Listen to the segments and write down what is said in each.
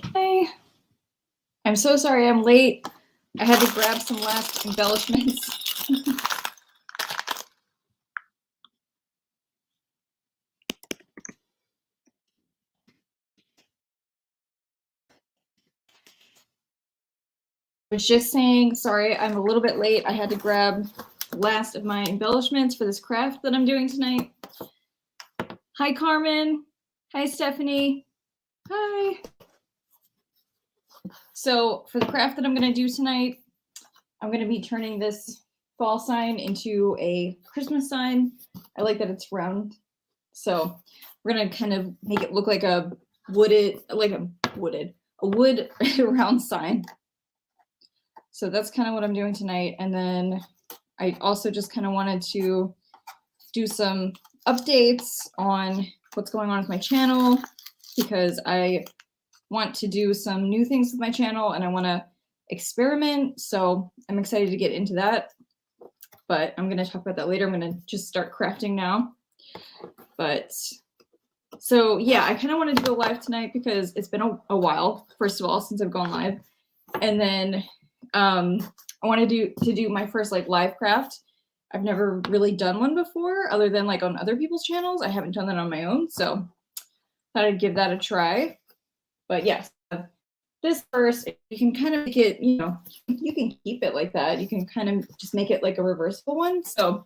Hi. I'm so sorry I'm late. I had to grab some last embellishments. I was just saying, sorry, I'm a little bit late. I had to grab the last of my embellishments for this craft that I'm doing tonight. Hi, Carmen. Hi, Stephanie. Hi. So for the craft that I'm going to do tonight, I'm going to be turning this fall sign into a Christmas sign. I like that it's round. So we're going to kind of make it look like a wood round sign. So that's kind of what I'm doing tonight. And then I also just kind of wanted to do some updates on what's going on with my channel, because I want to do some new things with my channel and I want to experiment. So I'm excited to get into that, but I'm going to talk about that later. I'm going to just start crafting now. But so yeah, I kind of wanted to go live tonight because it's been a while, first of all, since I've gone live. And then I wanted to do my first like live craft. I've never really done one before, other than like on other people's channels. I haven't done that on my own, so thought I'd give that a try. But yes, this first, you can kind of make it, you know, you can keep it like that. You can kind of just make it like a reversible one. So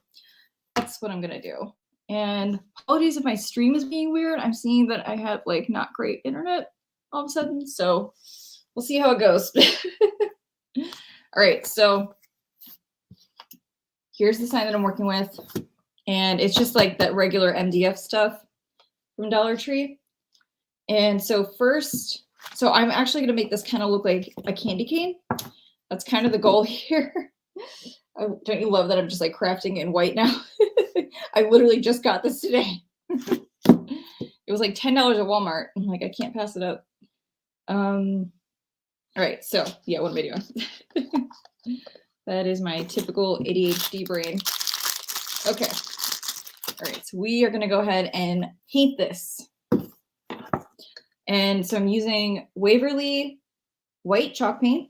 that's what I'm gonna do. And apologies if my stream is being weird. I'm seeing that I have like not great internet all of a sudden, so we'll see how it goes. All right, so here's the sign that I'm working with. And it's just like that regular MDF stuff from Dollar Tree. And so first, so I'm actually gonna make this kind of look like a candy cane. That's kind of the goal here. Oh, don't you love that I'm just like crafting in white now? I literally just got this today. It was like $10 at Walmart. I'm like, I can't pass it up. All right, so yeah, what am I doing? That is my typical ADHD brain. Okay. All right, so we are gonna go ahead and paint this. And so I'm using Waverly white chalk paint.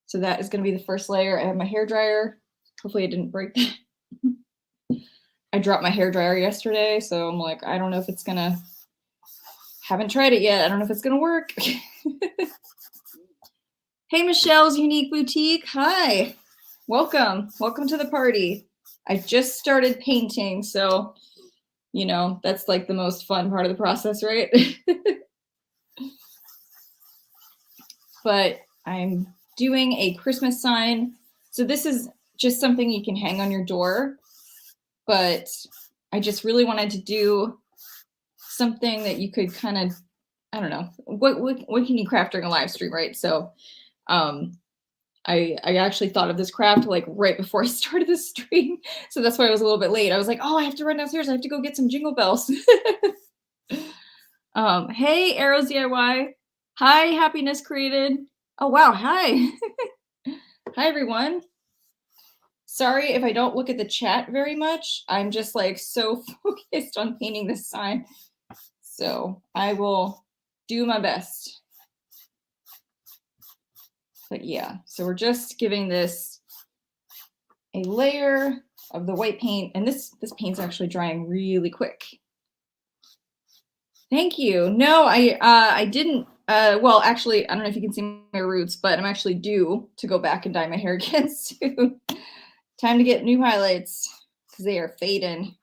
So that is gonna be the first layer. I have my hair dryer. Hopefully I didn't break that. I dropped my hair dryer yesterday, so I'm like, I don't know if it's gonna, haven't tried it yet. I don't know if it's gonna work. Hey, Michelle's Unique Boutique. Hi, welcome. Welcome to the party. I just started painting, so, you know, that's like the most fun part of the process, right? But I'm doing a Christmas sign. So this is just something you can hang on your door, but I just really wanted to do something that you could kind of, I don't know, what can you craft during a live stream, right? So I actually thought of this craft like right before I started the stream. So that's why I was a little bit late. I was like, oh, I have to run downstairs. I have to go get some jingle bells. Hey, Arrows DIY. Hi, Happiness Created. Oh, wow. Hi. Hi, everyone. Sorry if I don't look at the chat very much. I'm just like so focused on painting this sign. So I will do my best. But yeah, so we're just giving this a layer of the white paint, and this paint's actually drying really quick. Thank you. No, I didn't. Well, actually, I don't know if you can see my roots, but I'm actually due to go back and dye my hair again soon. Time to get new highlights because they are fading.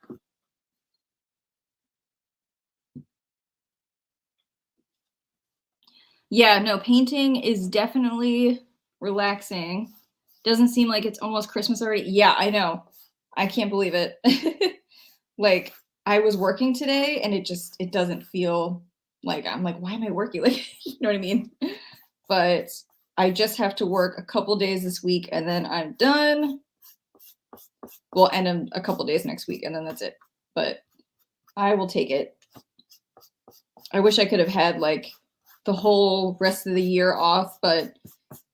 Yeah, no, painting is definitely relaxing. Doesn't seem like it's almost Christmas already. Yeah, I know. I can't believe it. Like, I was working today and it doesn't feel like, I'm like, why am I working? Like, you know what I mean? But I just have to work a couple days this week and then I'm done. Well, and a couple days next week and then that's it. But I will take it. I wish I could have had like the whole rest of the year off, but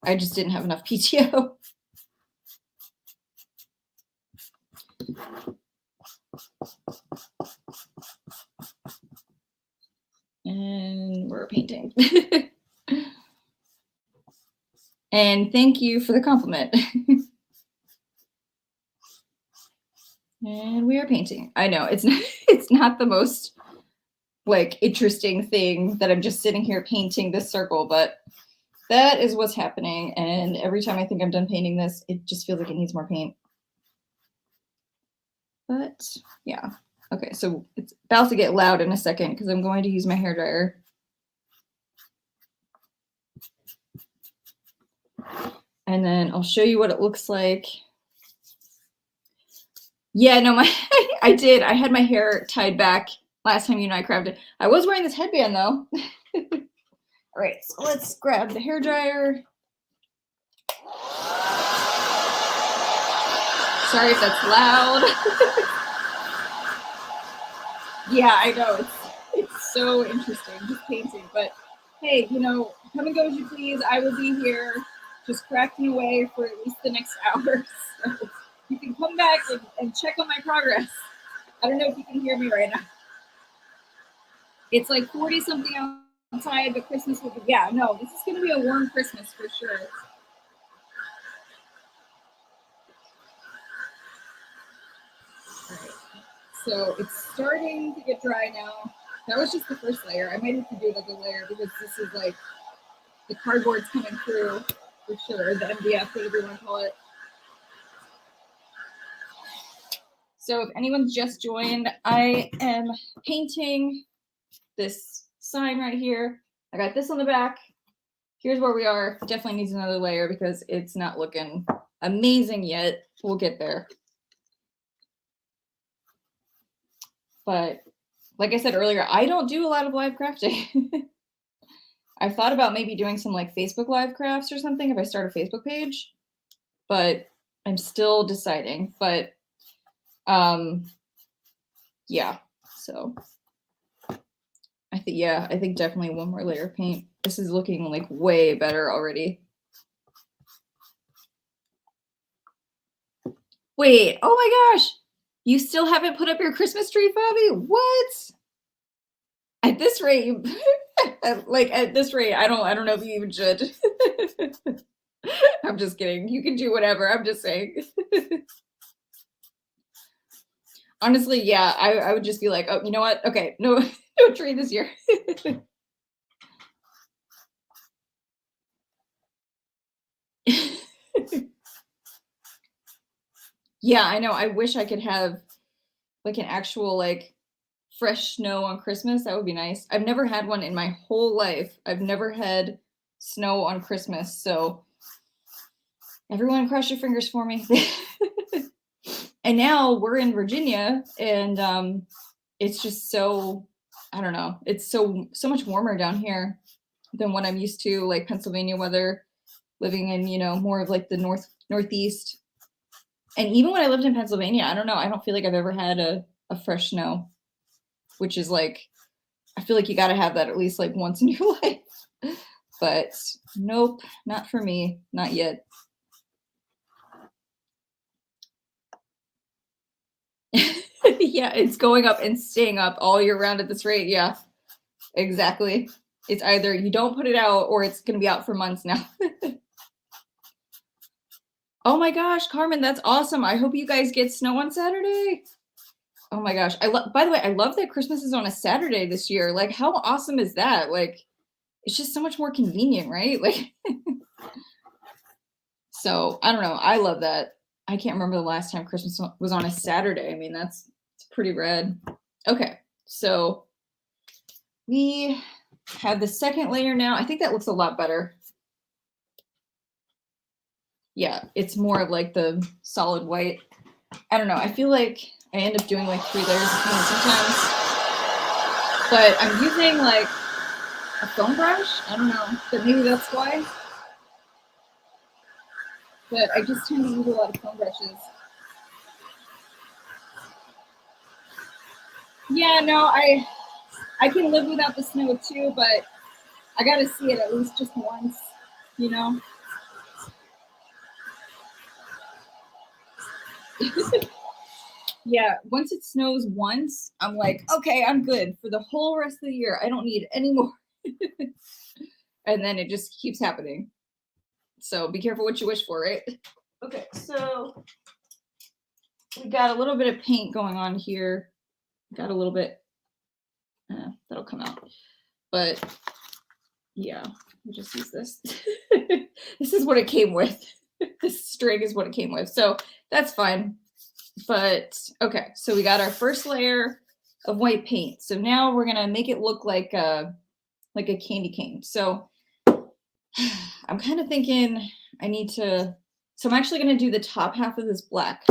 I just didn't have enough PTO. And we're painting. And thank you for the compliment. And we are painting. I know it's not the most like interesting thing that I'm just sitting here painting this circle, but that is what's happening. And every time I think I'm done painting this, it just feels like it needs more paint. But yeah. Okay, so it's about to get loud in a second because I'm going to use my hairdryer. And then I'll show you what it looks like. Yeah, no, I did. I had my hair tied back last time you and I crafted. I was wearing this headband though. All right, so let's grab the hairdryer. Sorry if that's loud. Yeah, I know. It's so interesting just painting. But hey, you know, come and go as you please. I will be here just crafting away for at least the next hour. So you can come back and check on my progress. I don't know if you can hear me right now. It's like 40 something outside, but Christmas will be, yeah, no, this is going to be a warm Christmas for sure. All right. So it's starting to get dry now. That was just the first layer. I might have to do another layer because this is like the cardboard's coming through for sure, the MDF, whatever you want to call it. So if anyone's just joined, I am painting this sign right here. I got this on the back. Here's where we are. Definitely needs another layer because it's not looking amazing yet. We'll get there. But like I said earlier, I don't do a lot of live crafting. I've thought about maybe doing some like Facebook live crafts or something if I start a Facebook page, but I'm still deciding. But yeah, so I think definitely one more layer of paint. This is looking like way better already. Wait, oh my gosh, you still haven't put up your Christmas tree, Fabi? What? At this rate, like at this rate, I don't know if you even should. I'm just kidding. You can do whatever. I'm just saying. Honestly, yeah, I would just be like, oh, you know what? Okay, no, no tree this year. Yeah, I know. I wish I could have like an actual like fresh snow on Christmas. That would be nice. I've never had one in my whole life. I've never had snow on Christmas. So everyone cross your fingers for me. And now we're in Virginia and it's just so, I don't know, it's so much warmer down here than what I'm used to, like Pennsylvania weather, living in, you know, more of like the northeast. And even when I lived in Pennsylvania, I don't know, I don't feel like I've ever had a fresh snow, which is like, I feel like you got to have that at least like once in your life. But nope, not for me, not yet. Yeah, it's going up and staying up all year round at this rate. Yeah, exactly. It's either you don't put it out or it's going to be out for months now. Oh my gosh, Carmen, that's awesome. I hope you guys get snow on Saturday. Oh my gosh. By the way, I love that Christmas is on a Saturday this year. Like, how awesome is that? Like, it's just so much more convenient, right? Like, so I don't know. I love that. I can't remember the last time Christmas was on a Saturday. I mean, it's pretty rad. Okay, so we have the second layer now. I think that looks a lot better. Yeah, it's more of like the solid white. I don't know. I feel like I end up doing like 3 layers of paint sometimes. But I'm using like a foam brush. I don't know, but maybe that's why. But I just tend to use a lot of foam brushes. Yeah, no, I can live without the snow too, but I gotta see it at least just once, you know? Yeah, once it snows once, I'm like, okay, I'm good for the whole rest of the year. I don't need any more. And then it just keeps happening. So be careful what you wish for, right? Okay, so we got a little bit of paint going on here. Got a little bit, that'll come out. But yeah, we'll just use this. This is what it came with. This string is what it came with. So that's fine. But okay, so we got our first layer of white paint. So now we're gonna make it look like a candy cane. So I'm kind of thinking I need to, so I'm actually going to do the top half of this black,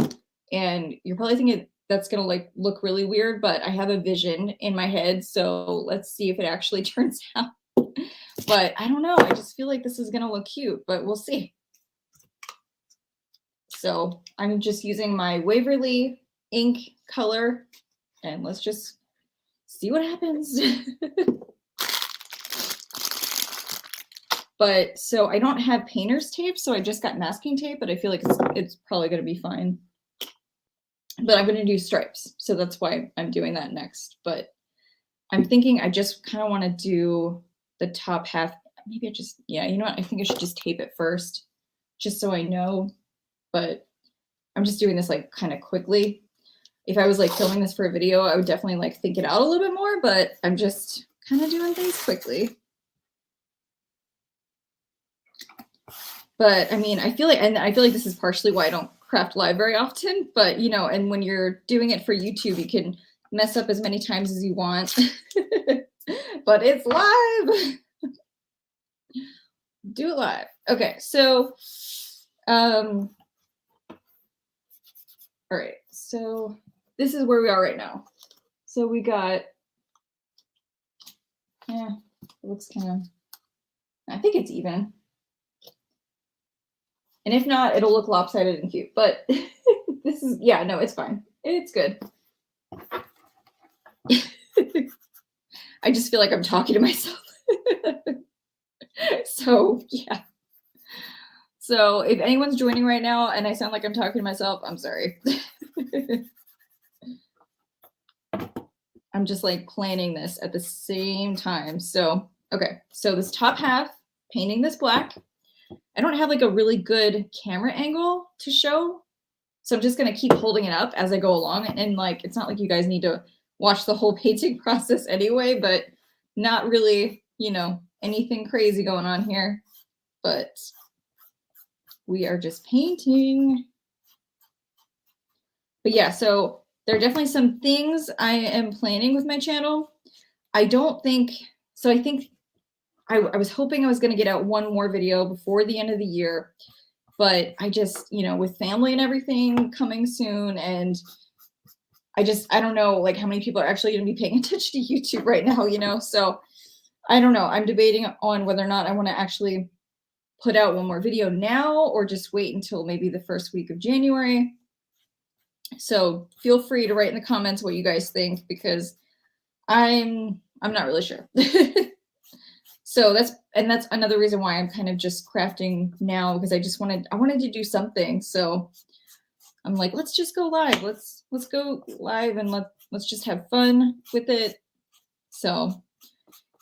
and you're probably thinking that's going to like look really weird, but I have a vision in my head. So let's see if it actually turns out. But I don't know. I just feel like this is going to look cute, but we'll see. So I'm just using my Waverly ink color, and let's just see what happens. But so I don't have painter's tape, so I just got masking tape, but I feel like it's probably going to be fine. But I'm going to do stripes, so that's why I'm doing that next. But I'm thinking I just kind of want to do the top half. Maybe I just, yeah, you know what? I think I should just tape it first, just so I know. But I'm just doing this like kind of quickly. If I was like filming this for a video, I would definitely like think it out a little bit more, but I'm just kind of doing things quickly. But I mean, I feel like this is partially why I don't craft live very often, but you know, and when you're doing it for YouTube, you can mess up as many times as you want, but it's live. Do it live. Okay. So, all right. So this is where we are right now. So we got, yeah, it looks kind of, I think it's even. And if not, it'll look lopsided and cute. But this is, yeah, no, it's fine. It's good. I just feel like I'm talking to myself. So, yeah. So if anyone's joining right now and I sound like I'm talking to myself, I'm sorry. I'm just like planning this at the same time. So, okay. So this top half, painting this black. I don't have like a really good camera angle to show. So I'm just going to keep holding it up as I go along. And like, it's not like you guys need to watch the whole painting process anyway, but not really, you know, anything crazy going on here. But we are just painting. But yeah, so there are definitely some things I am planning with my channel. I don't think, so I think I was hoping I was going to get out one more video before the end of the year, but I just, you know, with family and everything coming soon, and I don't know like how many people are actually going to be paying attention to YouTube right now, you know? So I don't know. I'm debating on whether or not I want to actually put out one more video now or just wait until maybe the first week of January. So feel free to write in the comments what you guys think, because I'm not really sure. So that's another reason why I'm kind of just crafting now, because I wanted to do something. So I'm like, let's just go live. Let's go live and let's just have fun with it. So,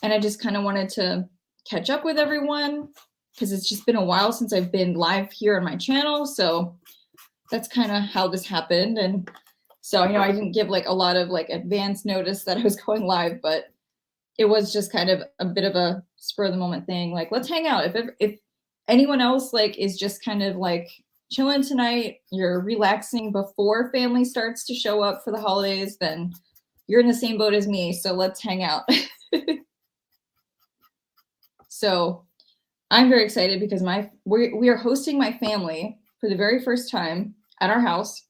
and I just kind of wanted to catch up with everyone, because it's just been a while since I've been live here on my channel. So that's kind of how this happened. And so, you know, I didn't give like a lot of like advance notice that I was going live, but it was just kind of a bit of a spur of the moment thing. Like, let's hang out. If anyone else like is just kind of like chilling tonight, you're relaxing before family starts to show up for the holidays, then you're in the same boat as me. So let's hang out. So I'm very excited because we are hosting my family for the very first time at our house.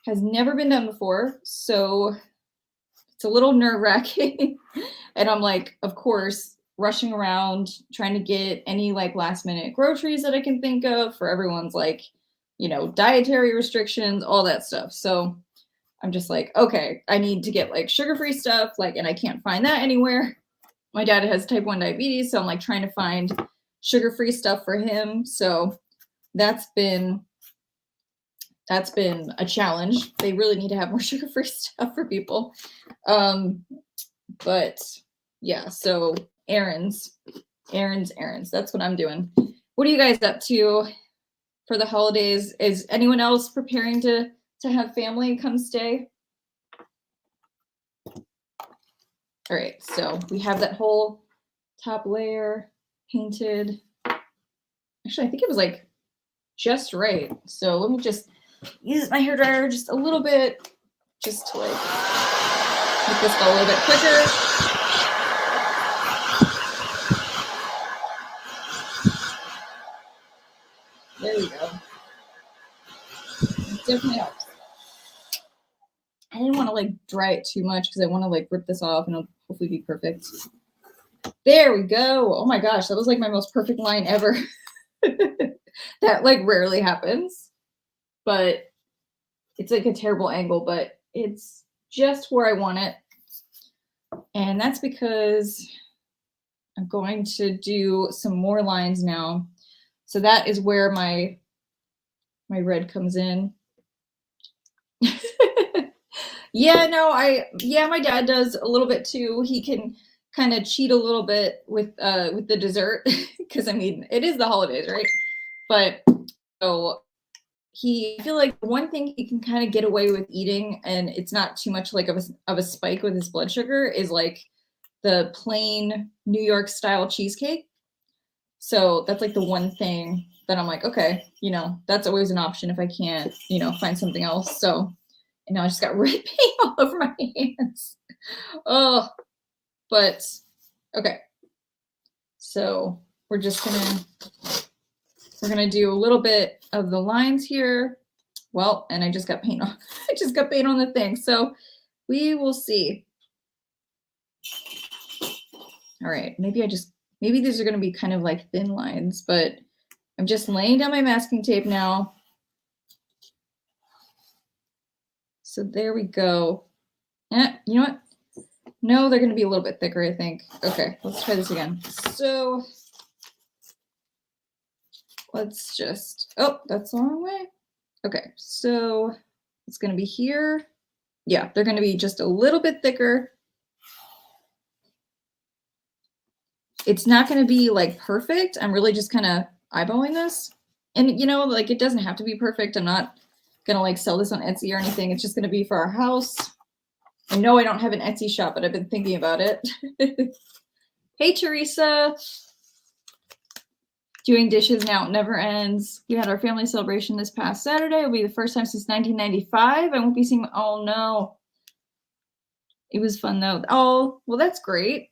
Has never been done before. So it's a little nerve-wracking. And I'm like, of course, rushing around, trying to get any like last minute groceries that I can think of for everyone's like, you know, dietary restrictions, all that stuff. So I'm just like, okay, I need to get like sugar-free stuff, like, and I can't find that anywhere. My dad has type 1 diabetes, so I'm like trying to find sugar-free stuff for him. So that's been a challenge. They really need to have more sugar-free stuff for people. But yeah, so errands. That's what I'm doing. what are you guys up to for the holidays? Is anyone else preparing to have family come stay? All right, so we have that whole top layer painted. Actually, I think it was like just right. So let me just use my hairdryer just a little bit, just to like make this go a little bit quicker. There we go. It definitely helps. I didn't want to like dry it too much because I want to like rip this off and it'll hopefully be perfect. There we go. Oh my gosh, that was like my most perfect line ever. That like rarely happens, but it's like a terrible angle, but it's just where I want it. And that's because I'm going to do some more lines now. So that is where my red comes in. Yeah, no, my dad does a little bit too. He can kind of cheat a little bit with the dessert because I mean it is the holidays, right? But so I feel like one thing he can kind of get away with eating, and it's not too much like of a spike with his blood sugar, is like the plain New York style cheesecake. So that's like the one thing that I'm like, okay, that's always an option if I can't, find something else. So, and now I just got red paint all over my hands. Oh, but okay. So we're gonna do a little bit of the lines here. Well, and I just got paint on, I just got paint on the thing. So we will see. All right, maybe these are gonna be kind of like thin lines, but I'm just laying down my masking tape now. So there we go. You know what? No, they're gonna be a little bit thicker, I think. Okay, let's try this again. So let's just, oh, that's the wrong way. Okay, so it's gonna be here. Yeah, they're gonna be just a little bit thicker. It's not gonna be like perfect. I'm really just kind of eyeballing this. And like it doesn't have to be perfect. I'm not gonna like sell this on Etsy or anything. It's just gonna be for our house. I know I don't have an Etsy shop, but I've been thinking about it. Hey, Teresa. Doing dishes now, it never ends. We had our family celebration this past Saturday. It'll be the first time since 1995. I won't be seeing, oh no. It was fun though. Oh, well, that's great.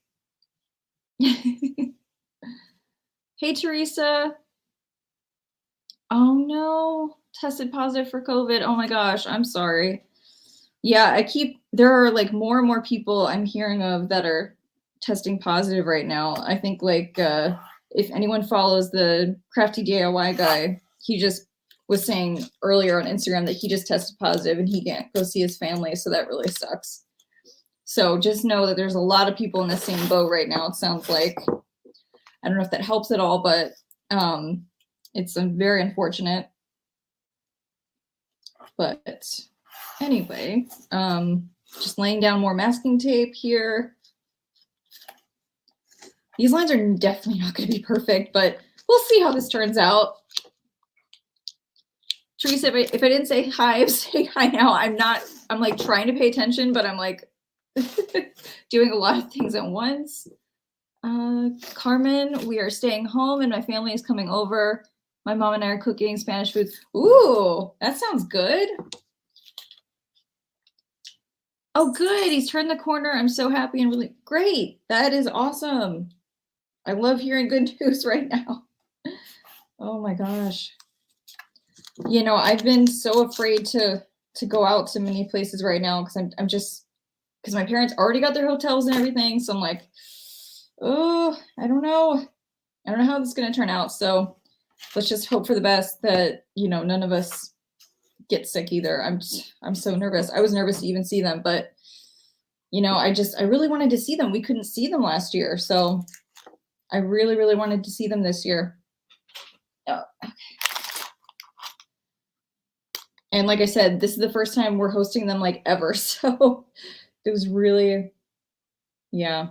Hey, Teresa. Oh no, tested positive for COVID. Oh my gosh, I'm sorry. Yeah, there are like more and more people I'm hearing of that are testing positive right now. I think like if anyone follows the Crafty DIY guy, he just was saying earlier on Instagram that he just tested positive and he can't go see his family, so that really sucks. So just know that there's a lot of people in the same boat right now, it sounds like. I don't know if that helps at all, but it's very unfortunate. But anyway, just laying down more masking tape here. These lines are definitely not going to be perfect, but we'll see how this turns out. Teresa, if I didn't say hi, I'm saying hi now. I'm like trying to pay attention, but I'm like doing a lot of things at once. Carmen, we are staying home and my family is coming over. My mom and I are cooking Spanish food. Ooh, that sounds good. Oh, good. He's turned the corner. I'm so happy and really great. That is awesome. I love hearing good news right now. Oh my gosh. I've been so afraid to go out to many places right now because my parents already got their hotels and everything. So I'm like, oh, I don't know. I don't know how this is going to turn out. So let's just hope for the best that, none of us get sick either. I'm so nervous. I was nervous to even see them, but I really wanted to see them. We couldn't see them last year. So I really, really wanted to see them this year. Oh, okay. And like I said, this is the first time we're hosting them like ever. So it was really, yeah.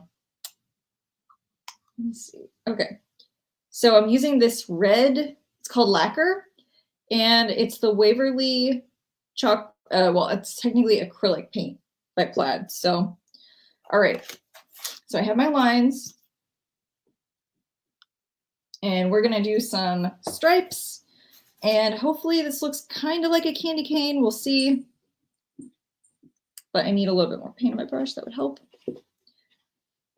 Let's see. Okay. So I'm using this red, it's called Lacquer, and it's the Waverly chalk, well, it's technically acrylic paint by Plaid. So, all right. So I have my lines, and we're gonna do some stripes, and hopefully this looks kind of like a candy cane. We'll see, but I need a little bit more paint on my brush. That would help.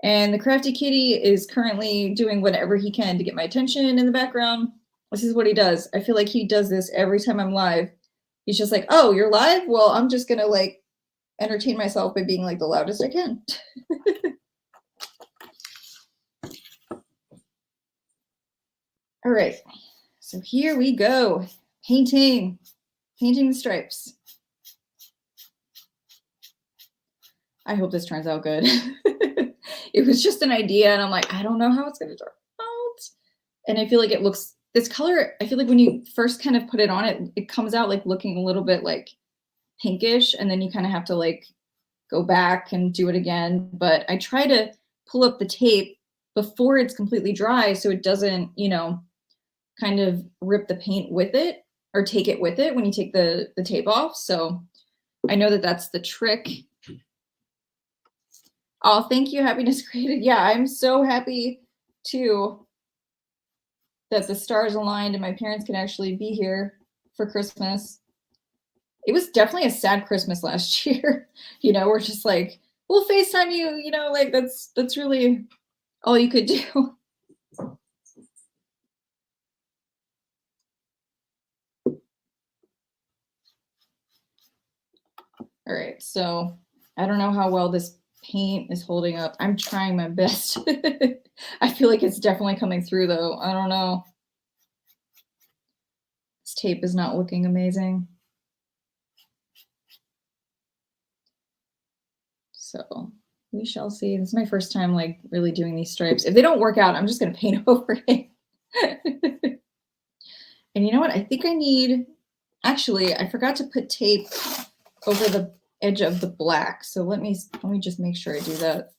And the Crafty Kitty is currently doing whatever he can to get my attention in the background. This is what he does. I feel like he does this every time I'm live. He's just like, oh, you're live? Well, I'm just gonna like entertain myself by being like the loudest I can. All right, so here we go. Painting the stripes. I hope this turns out good. It was just an idea, and I'm like, I don't know how it's gonna turn out. And I feel like it looks, this color, I feel like when you first kind of put it on, it comes out like looking a little bit like pinkish, and then you kind of have to like go back and do it again. But I try to pull up the tape before it's completely dry so it doesn't, you know, kind of rip the paint with it or take it with it when you take the tape off. So I know that that's the trick. Oh, thank you, Happiness Created. Yeah, I'm so happy too that the stars aligned and my parents can actually be here for Christmas. It was definitely a sad Christmas last year. You know, we're just like, we'll FaceTime you, you know, like that's really all you could do. All right, so I don't know how well this paint is holding up. I'm trying my best. I feel like it's definitely coming through though. I don't know. This tape is not looking amazing. So we shall see. This is my first time like really doing these stripes. If they don't work out, I'm just gonna paint over it. And you know what? I think I need, actually, I forgot to put tape over the edge of the black. So let me just make sure I do that,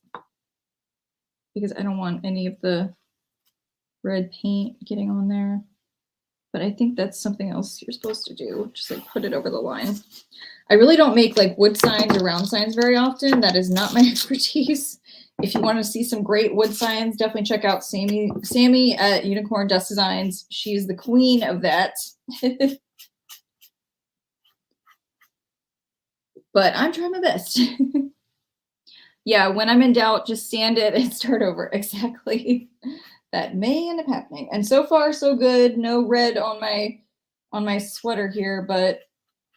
because I don't want any of the red paint getting on there. But I think that's something else you're supposed to do. Just like put it over the line. I really don't make like wood signs or round signs very often. That is not my expertise. If you want to see some great wood signs, definitely check out Sammy at Unicorn Dust Designs. She's the queen of that. But I'm trying my best. Yeah, when I'm in doubt, just sand it and start over. Exactly. That may end up happening. And so far, so good. No red on my sweater here, but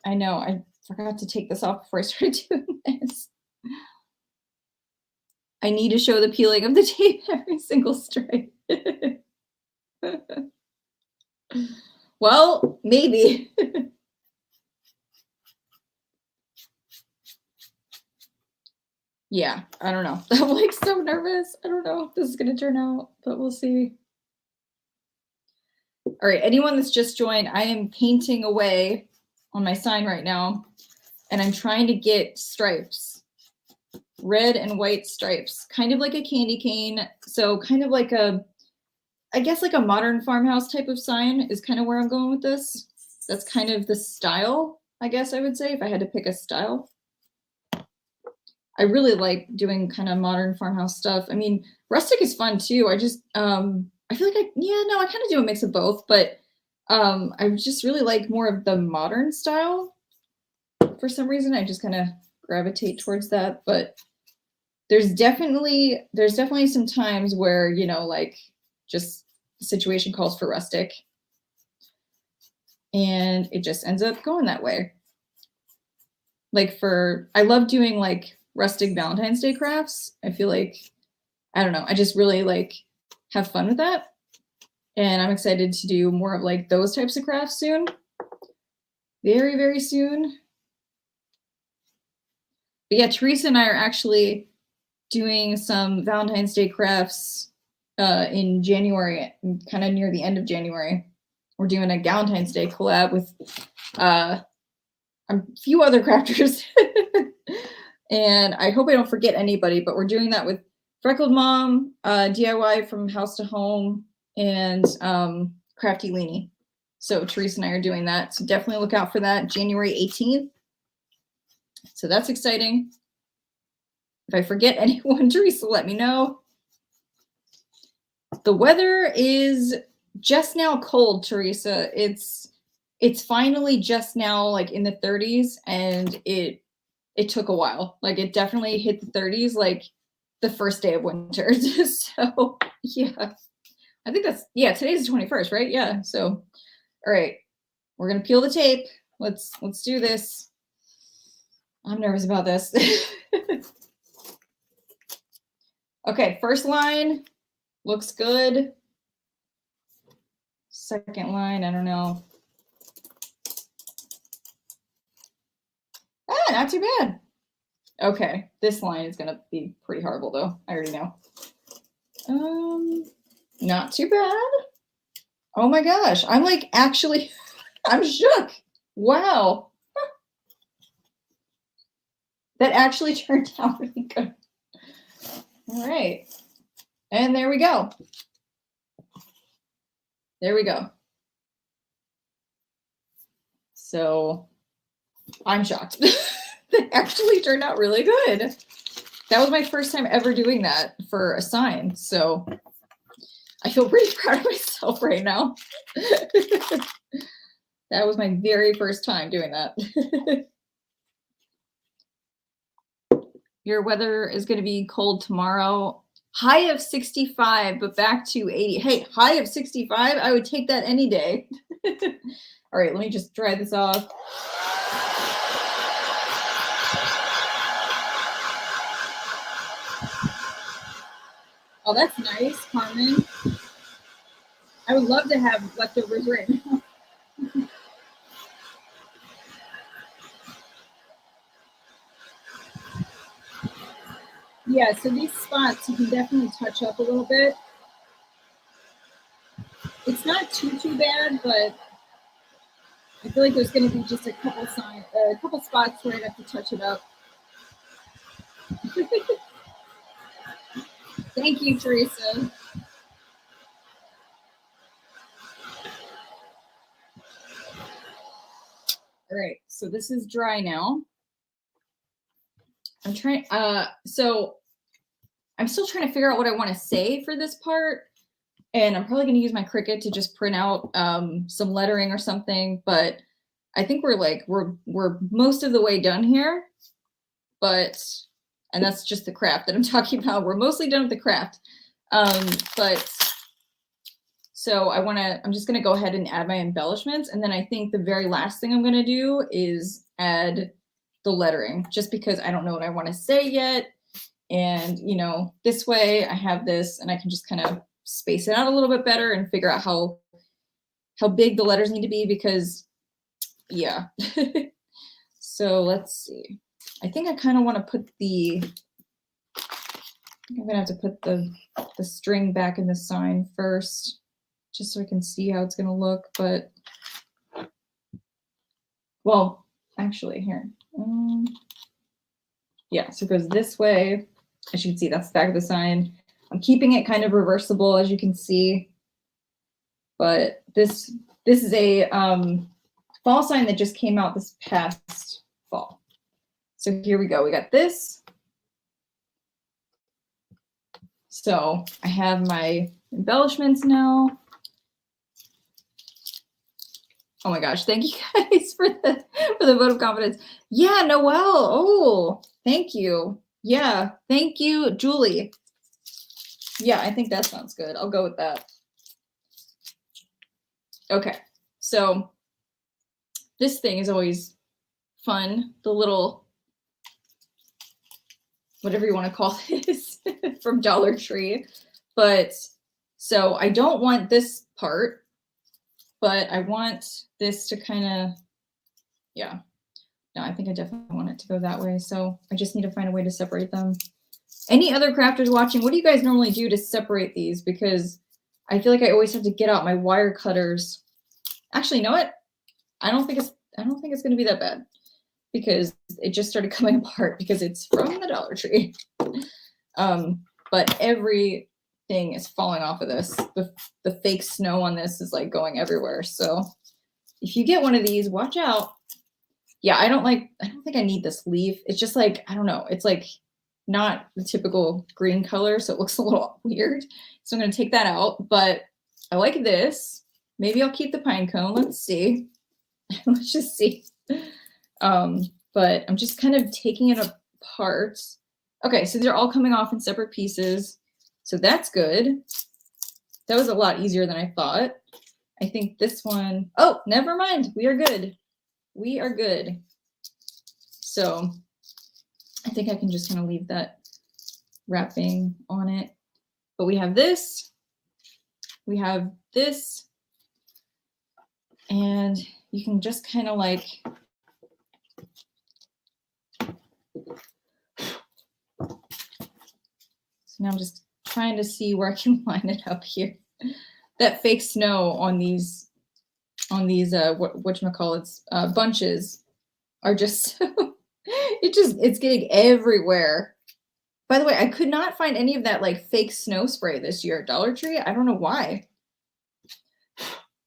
I know I forgot to take this off before I started doing this. I need to show the peeling of the tape every single stripe. Well, maybe. Yeah, I don't know. I'm like so nervous. I don't know if this is going to turn out, but we'll see. All right, anyone that's just joined, I am painting away on my sign right now, and I'm trying to get stripes, red and white stripes, kind of like a candy cane. So kind of like a, I guess like a modern farmhouse type of sign is kind of where I'm going with this. That's kind of the style, I guess I would say, if I had to pick a style. I really like doing kind of modern farmhouse stuff. I mean, rustic is fun too. I just, I feel like I kind of do a mix of both, but I just really like more of the modern style. For some reason, I just kind of gravitate towards that. But there's definitely some times where, you know, like just the situation calls for rustic, and it just ends up going that way. Like I love doing like rustic Valentine's Day crafts. I feel like, I don't know, I just really like have fun with that. And I'm excited to do more of like those types of crafts soon. Very, very soon. But yeah, Teresa and I are actually doing some Valentine's Day crafts in January, kind of near the end of January. We're doing a Valentine's Day collab with a few other crafters. And I hope I don't forget anybody, but we're doing that with Freckled Mom, DIY from House to Home, and Crafty Leanie. So Teresa and I are doing that. So definitely look out for that, January 18th. So that's exciting. If I forget anyone, Teresa, let me know. The weather is just now cold, Teresa. It's finally just now like in the 30s, and it took a while. Like it definitely hit the 30s like the first day of winter. So yeah, I think that's, yeah, today's the 21st, right? Yeah. So all right, we're gonna peel the tape. Let's do this. I'm nervous about this. Okay, first line looks good. Second line, I don't know. Ah, not too bad. Okay, this line is gonna be pretty horrible though. I already know. Not too bad. Oh my gosh, I'm like actually, I'm shook. Wow. That actually turned out really good. All right. And there we go. There we go. So I'm shocked. That actually turned out really good. That was my first time ever doing that for a sign. So I feel pretty proud of myself right now. That was my very first time doing that. Your weather is going to be cold tomorrow. High of 65, but back to 80. Hey, high of 65, I would take that any day. All right, let me just dry this off. Oh, that's nice, Carmen. I would love to have leftovers right now. Yeah, so these spots you can definitely touch up a little bit. It's not too bad, but I feel like there's going to be just a couple spots where I have to touch it up. Thank you, Teresa. All right, so this is dry now. I'm trying, so I'm still trying to figure out what I want to say for this part. And I'm probably going to use my Cricut to just print out some lettering or something. But I think we're most of the way done here. But, and that's just the craft that I'm talking about. We're mostly done with the craft. But so I'm just going to go ahead and add my embellishments. And then I think the very last thing I'm going to do is add the lettering, just because I don't know what I want to say yet. And, you know, this way I have this and I can just kind of space it out a little bit better and figure out how big the letters need to be, because yeah. So let's see. I think I kind of want to put I'm gonna have to put the string back in the sign first, just so I can see how it's gonna look. But well, actually here. Yeah, so it goes this way. As you can see, that's the back of the sign. I'm keeping it kind of reversible, as you can see. But this is a fall sign that just came out this past fall. So here we go. We got this. So I have my embellishments now. Oh my gosh, thank you guys for the vote of confidence. Yeah, Noelle. Oh, thank you. Yeah, thank you, Julie. Yeah, I think that sounds good. I'll go with that. Okay, so this thing is always fun. The little, whatever you want to call this, from Dollar Tree. But so I don't want this part, but I want this to kind of, yeah. No, I think I definitely want it to go that way. So I just need to find a way to separate them. Any other crafters watching, what do you guys normally do to separate these? Because I feel like I always have to get out my wire cutters. Actually, you know what? I don't think it's going to be that bad, because it just started coming apart because it's from the Dollar Tree. But every thing is falling off of this. The fake snow on this is like going everywhere. So if you get one of these, watch out. Yeah, I don't think I need this leaf. It's just like, I don't know. It's like not the typical green color, so it looks a little weird. So I'm going to take that out, but I like this. Maybe I'll keep the pine cone. Let's see. Let's just see. But I'm just kind of taking it apart. Okay, so they're all coming off in separate pieces. So that's good. That was a lot easier than I thought. I think this one, oh, never mind. We are good. We are good. So I think I can just kind of leave that wrapping on it. But we have this. We have this. And you can just kind of like so now I'm just trying to see where I can line it up here. That fake snow on these whatchamacallits bunches are just it's getting everywhere. By the way, I could not find any of that like fake snow spray this year at Dollar Tree. I don't know why,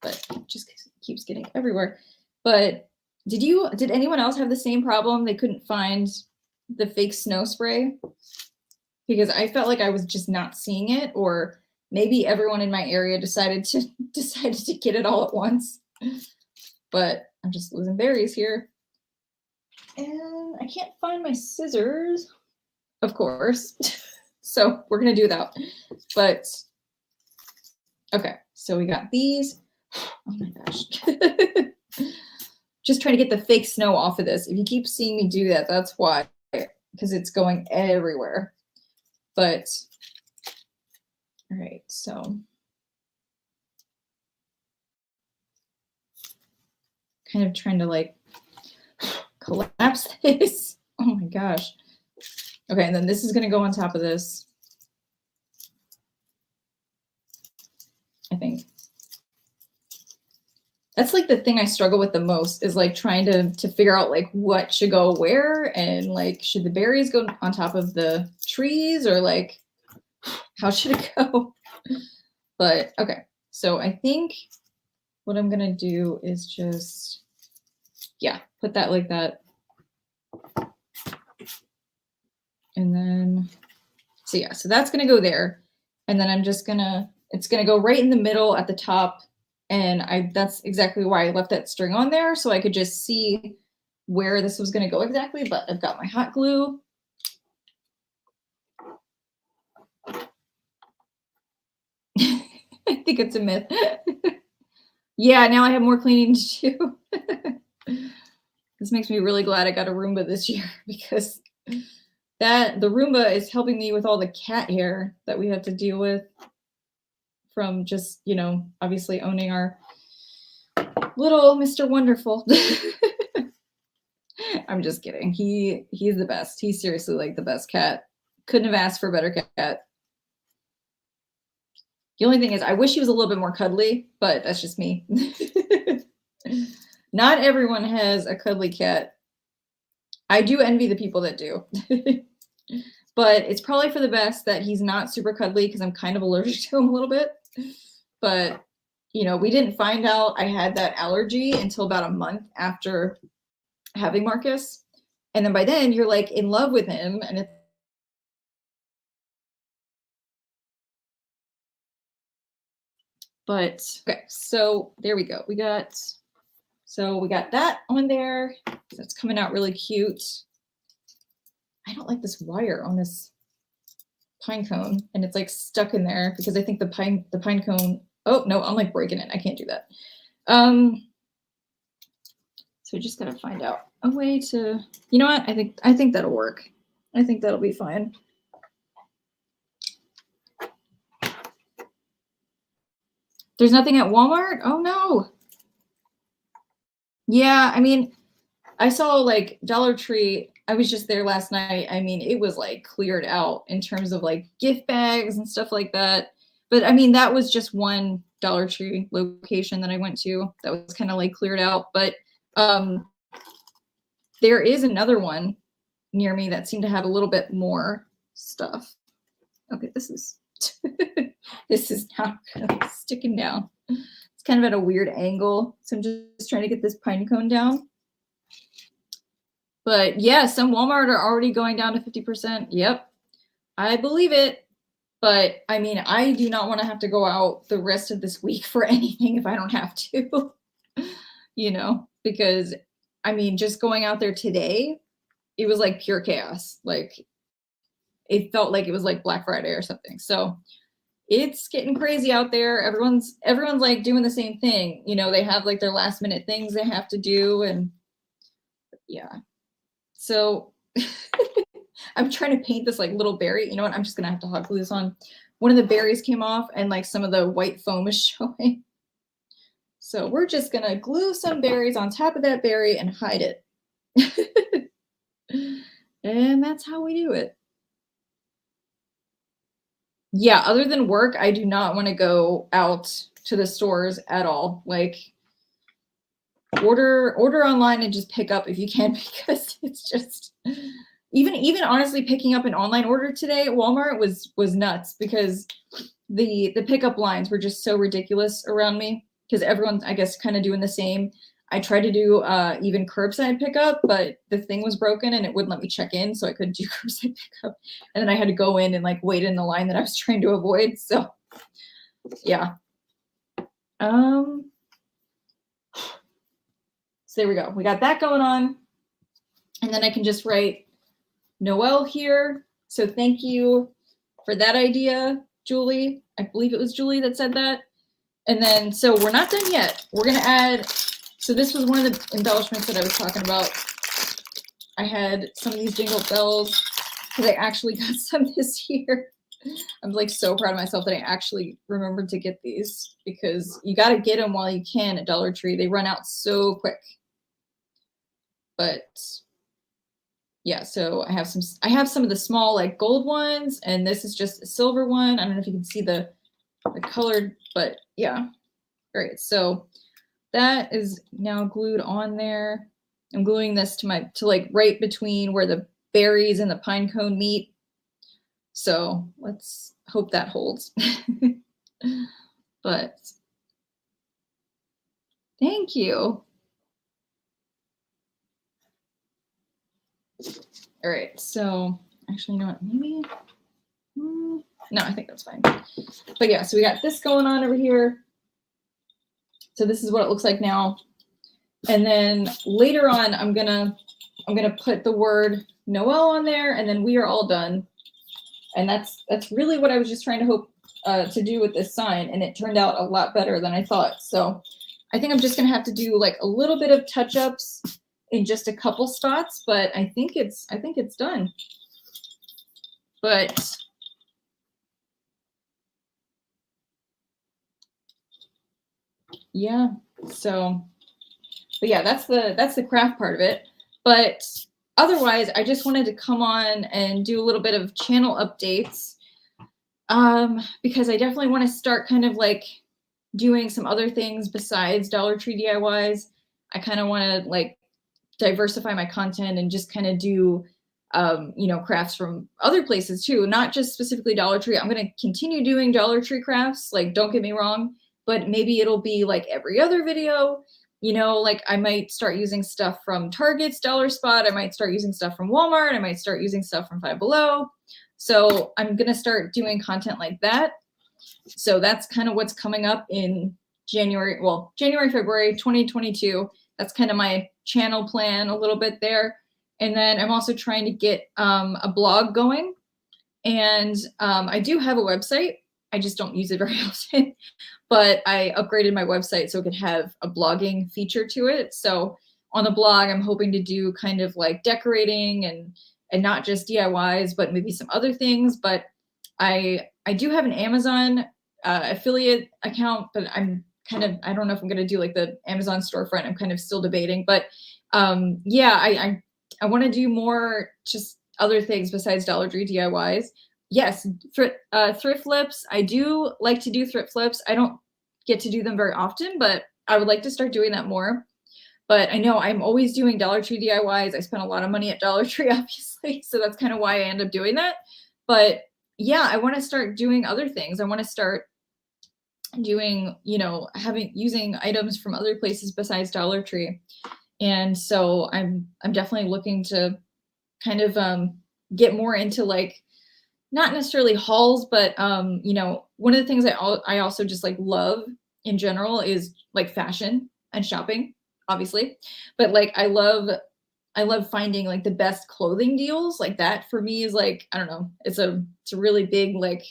but it just keeps getting everywhere. But did anyone else have the same problem? They couldn't find the fake snow spray? Because I felt like I was just not seeing it, or maybe everyone in my area decided to get it all at once. But I'm just losing berries here. And I can't find my scissors, of course. So we're going to do that. But okay, so we got these. Oh my gosh. Just trying to get the fake snow off of this. If you keep seeing me do that, that's why, because it's going everywhere. But all right, so kind of trying to like collapse this. Oh my gosh. Okay, and then this is going to go on top of this. I think that's like the thing I struggle with the most, is like trying to figure out like what should go where, and like should the berries go on top of the trees, or like how should it go? But okay, so I think what I'm gonna do is just, yeah, put that like that. And then, so yeah, so that's gonna go there. And then I'm just gonna, it's gonna go right in the middle at the top. And that's exactly why I left that string on there, so I could just see where this was gonna go exactly. But I've got my hot glue. I think it's a myth. Yeah, now I have more cleaning to do. This makes me really glad I got a Roomba this year, because the Roomba is helping me with all the cat hair that we have to deal with from just, you know, obviously owning our little Mr. Wonderful. I'm just kidding. He's the best. He's seriously like the best cat. Couldn't have asked for a better cat. The only thing is, I wish he was a little bit more cuddly, but that's just me. Not everyone has a cuddly cat. I do envy the people that do. But it's probably for the best that he's not super cuddly, because I'm kind of allergic to him a little bit. But, you know, we didn't find out I had that allergy until about a month after having Marcus. And then by then you're like in love with him, and it's but okay, so there we go. We got that on there. That's coming out really cute. I don't like this wire on this pine cone, and it's like stuck in there because I think the pine cone, oh no, I'm like breaking it. I can't do that. So we just gotta find out a way to, you know what? I think that'll work. I think that'll be fine. There's nothing at Walmart? Oh no. Yeah, I mean, I saw like Dollar Tree. I was just there last night. I mean, it was like cleared out in terms of like gift bags and stuff like that. But I mean, that was just one Dollar Tree location that I went to that was kind of like cleared out. But there is another one near me that seemed to have a little bit more stuff. Okay, this is This is not sticking down. It's kind of at a weird angle. So I'm just trying to get this pine cone down. But yeah, some Walmart are already going down to 50%. Yep, I believe it. But I mean, I do not want to have to go out the rest of this week for anything if I don't have to, you know, because I mean, just going out there today, it was like pure chaos. Like it felt like it was like Black Friday or something. So it's getting crazy out there. Everyone's like doing the same thing. You know, they have like their last minute things they have to do. And yeah. So I'm trying to paint this like little berry. You know what? I'm just going to have to hot glue this on. One of the berries came off and like some of the white foam is showing. So we're just going to glue some berries on top of that berry and hide it. And that's how we do it. Yeah, other than work, I do not want to go out to the stores at all. Like order online and just pick up if you can, because it's just even honestly picking up an online order today at Walmart was nuts, because the pickup lines were just so ridiculous around me, because everyone's, I guess, kind of doing the same. I tried to do even curbside pickup, but the thing was broken and it wouldn't let me check in, so I couldn't do curbside pickup. And then I had to go in and like wait in the line that I was trying to avoid. So yeah. So there we go. We got that going on. And then I can just write Noel here. So thank you for that idea, Julie. I believe it was Julie that said that. And then, so we're not done yet. We're going to add, so this was one of the embellishments that I was talking about. I had some of these jingle bells because I actually got some this year. I'm like so proud of myself that I actually remembered to get these, because you got to get them while you can at Dollar Tree. They run out so quick. But yeah, so I have some of the small like gold ones, and this is just a silver one. I don't know if you can see the colored, but yeah. Great. So that is now glued on there. I'm gluing this to like right between where the berries and the pine cone meet. So let's hope that holds. But thank you. All right, so actually, you know what, maybe, no, I think that's fine. But yeah, so we got this going on over here. So this is what it looks like now. And then later on, I'm gonna put the word Noel on there, and then we are all done. And that's really what I was just trying to hope to do with this sign, and it turned out a lot better than I thought. So I think I'm just gonna have to do like a little bit of touch-ups in just a couple spots, but I think it's done. But yeah, so but yeah, that's the craft part of it. But otherwise, I just wanted to come on and do a little bit of channel updates, because I definitely want to start kind of like doing some other things besides Dollar Tree DIYs. I kind of want to like diversify my content and just kind of do you know, crafts from other places too, not just specifically Dollar Tree. I'm going to continue doing Dollar Tree crafts, like, don't get me wrong, but maybe it'll be like every other video, you know, like I might start using stuff from Target's Dollar Spot. I might start using stuff from Walmart. I might start using stuff from Five Below. So I'm going to start doing content like that. So that's kind of what's coming up in January, February 2022. That's kind of my channel plan a little bit there. And then I'm also trying to get a blog going. And I do have a website. I just don't use it very often. But I upgraded my website so it could have a blogging feature to it. So on the blog, I'm hoping to do kind of like decorating and not just DIYs, but maybe some other things. But I do have an Amazon affiliate account, but I don't know if I'm going to do like the Amazon storefront. I'm kind of still debating. But yeah, I want to do more just other things besides Dollar Tree DIYs. Yes, thrift flips. I do like to do thrift flips. I don't get to do them very often, but I would like to start doing that more. But I know I'm always doing Dollar Tree DIYs. I spend a lot of money at Dollar Tree, obviously, so that's kind of why I end up doing that. But yeah, I want to start doing other things. I want to start doing, using items from other places besides Dollar Tree. And so I'm definitely looking to kind of get more into like not necessarily hauls, but one of the things I also just like love in general is like fashion and shopping, obviously. But like I love finding like the best clothing deals. Like that for me is like, I don't know, it's a really big like,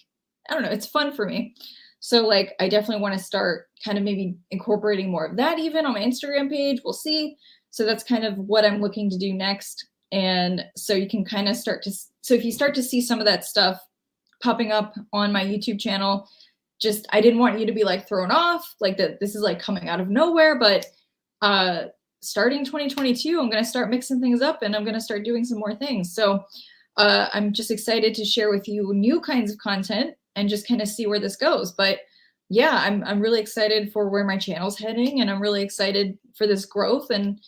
I don't know, it's fun for me. So like I definitely want to start kind of maybe incorporating more of that even on my Instagram page. We'll see. So that's kind of what I'm looking to do next. And so you can kind of so if you start to see some of that stuff popping up on my YouTube channel, just I didn't want you to be like thrown off, like that this is like coming out of nowhere, but starting 2022, I'm going to start mixing things up and I'm going to start doing some more things. So I'm just excited to share with you new kinds of content and just kind of see where this goes. But yeah, I'm really excited for where my channel's heading, and I'm really excited for this growth, and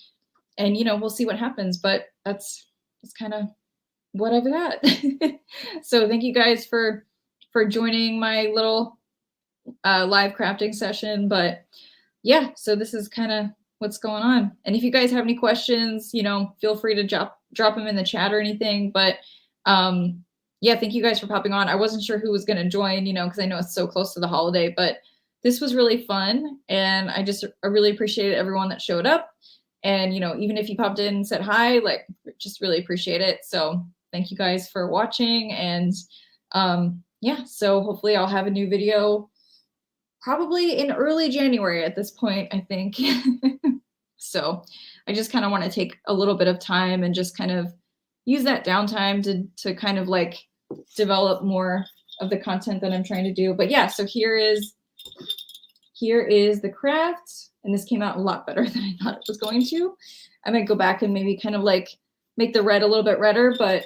we'll see what happens. But that's kind of what I've got. So thank you guys for joining my little live crafting session. But yeah, so this is kind of what's going on. And if you guys have any questions, feel free to drop them in the chat or anything. But yeah, thank you guys for popping on. I wasn't sure who was going to join, because I know it's so close to the holiday, but this was really fun. And I really appreciated everyone that showed up. And, even if you popped in and said hi, like, just really appreciate it. So thank you guys for watching. And yeah, so hopefully I'll have a new video probably in early January at this point, I think. So I just kind of want to take a little bit of time and just kind of use that downtime to kind of like develop more of the content that I'm trying to do. But yeah, so here is the craft, and this came out a lot better than I thought it was going to. I might go back and maybe kind of like make the red a little bit redder, but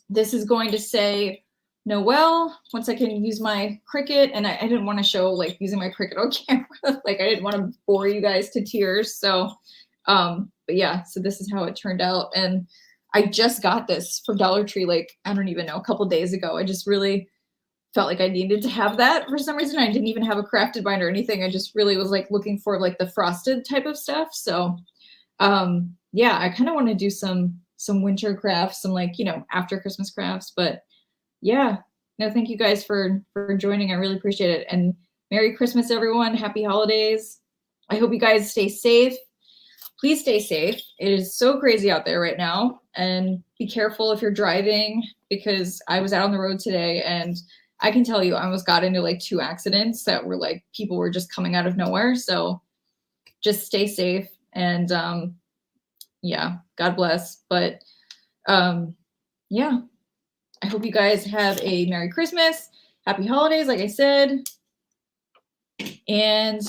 this is going to say Noel once I can use my Cricut. And I didn't want to show like using my Cricut on camera. Like I didn't want to bore you guys to tears. So, but yeah, so this is how it turned out. And I just got this from Dollar Tree, like, I don't even know, a couple days ago. I just really felt like I needed to have that for some reason. I didn't even have a crafted binder or anything. I just really was like looking for like the frosted type of stuff. So, yeah, I kind of want to do some winter crafts, some like, after Christmas crafts. But yeah, no, thank you guys for joining. I really appreciate it. And Merry Christmas, everyone. Happy holidays. I hope you guys stay safe. Please stay safe. It is so crazy out there right now. And be careful if you're driving, because I was out on the road today and I can tell you I almost got into like 2 accidents that were like people were just coming out of nowhere. So just stay safe, and yeah, God bless. But yeah, I hope you guys have a Merry Christmas, Happy Holidays, like I said. And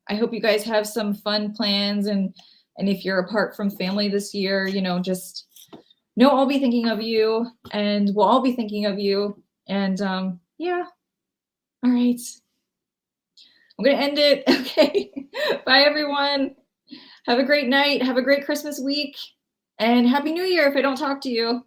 I hope you guys have some fun plans, and if you're apart from family this year, just know I'll be thinking of you, and we'll all be thinking of you. And yeah. All right. I'm going to end it. Okay. Bye, everyone. Have a great night. Have a great Christmas week. And Happy New Year if I don't talk to you.